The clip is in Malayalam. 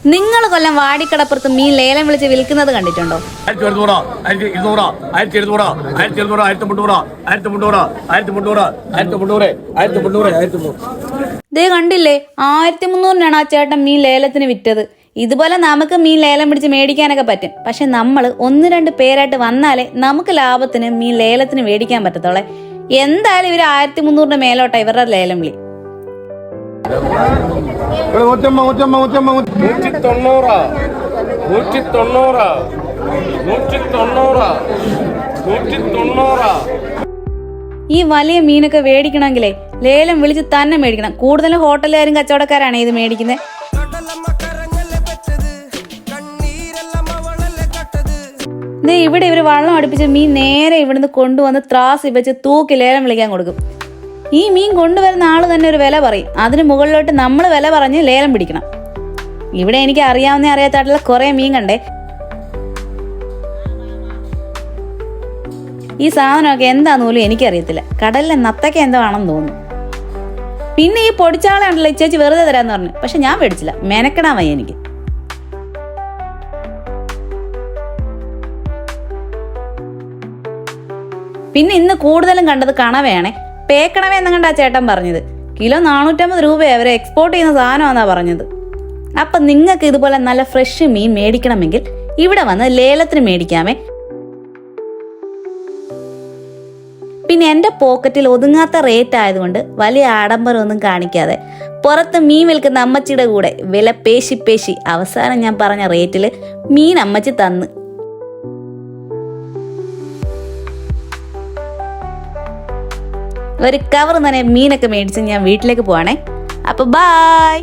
നിങ്ങൾ കൊല്ലം വാടിക്കടപ്പുറത്ത് മീൻ ലേലം വിളിച്ച് വിൽക്കുന്നത് കണ്ടിട്ടുണ്ടോ? 1200, 1200, 1200, 1200, 1300, 1300, 1300, 1300, 1300. ദേ കണ്ടില്ലേ, 1300-നാണ് ആ ചേട്ടൻ മീൻ ലേലത്തിന് വിറ്റത്. ഇതുപോലെ നമുക്ക് മീൻ ലേലം പിടിച്ച് മേടിക്കാനൊക്കെ പറ്റും. പക്ഷെ നമ്മൾ 1-2 പേരായിട്ട് വന്നാലേ നമുക്ക് ലാഭത്തിന് മീൻ ലേലത്തിന് മേടിക്കാൻ പറ്റത്തോളെ. എന്തായാലും ഇവര് 1300-ന്റെ മേലോട്ടാ ഇവരുടെ ലേലം വിളി. 190. ഈ വലിയ മീനൊക്കെ മേടിക്കണമെങ്കിലേ ലേലം വിളിച്ച് തന്നെ മേടിക്കണം. കൂടുതലും ഹോട്ടലുകാരും കച്ചവടക്കാരാണ് ഇത് മേടിക്കുന്നത്. ഇവിടെ ഇവര് വള്ളം അടുപ്പിച്ച് മീൻ നേരെ ഇവിടുന്ന് കൊണ്ടുവന്ന് ത്രാസ് വെച്ച് തൂക്കി ലേലം വിളിക്കാൻ കൊടുക്കും. ഈ മീൻ കൊണ്ടുവരുന്ന ആള് തന്നെ ഒരു വില പറയും. അതിന് മുകളിലോട്ട് നമ്മൾ വില പറഞ്ഞ് ലേലം പിടിക്കണം. ഇവിടെ എനിക്ക് അറിയാത്തായിട്ടുള്ള കുറെ മീൻ കണ്ടേ. ഈ സാധനമൊക്കെ എന്താന്ന് പോലും എനിക്കറിയത്തില്ല. കടലിലെ നത്തക്ക എന്തോ ആണെന്ന് തോന്നുന്നു. പിന്നെ ഈ പൊടിച്ചാളെ ഉണ്ടല്ലോ ഇച്ചേച്ചി വെറുതെ തരാന്ന് പറഞ്ഞു. പക്ഷെ ഞാൻ മേടിച്ചില്ല, മെനക്കെടാൻ വയ്യ എനിക്ക്. പിന്നെ ഇന്ന് കൂടുതലും കണ്ടത് കണവയാണേ. പേക്കണവ എന്ന് കണ്ടാ ചേട്ടൻ പറഞ്ഞത്. കിലോ 450 രൂപയെ അവരെ എക്സ്പോർട്ട് ചെയ്യുന്ന സാധനമാണെന്നാ പറഞ്ഞത്. അപ്പൊ നിങ്ങൾക്ക് ഇതുപോലെ നല്ല ഫ്രഷ് മീൻ മേടിക്കണമെങ്കിൽ ഇവിടെ വന്ന് ലേലത്തിന് മേടിക്കാമേ. പിന്നെ എൻ്റെ പോക്കറ്റിൽ ഒതുങ്ങാത്ത റേറ്റ് ആയതുകൊണ്ട് വലിയ ആഡംബരമൊന്നും കാണിക്കാതെ പുറത്ത് മീൻ വിൽക്കുന്ന അമ്മച്ചിയുടെ കൂടെ വില പേശി അവസാനം ഞാൻ പറഞ്ഞ റേറ്റിൽ മീൻ അമ്മച്ചി തന്ന്. ഒരു കവർ തന്നെ മീനൊക്കെ മേടിച്ച് ഞാൻ വീട്ടിലേക്ക് പോവാണേ. അപ്പൊ ബായ്.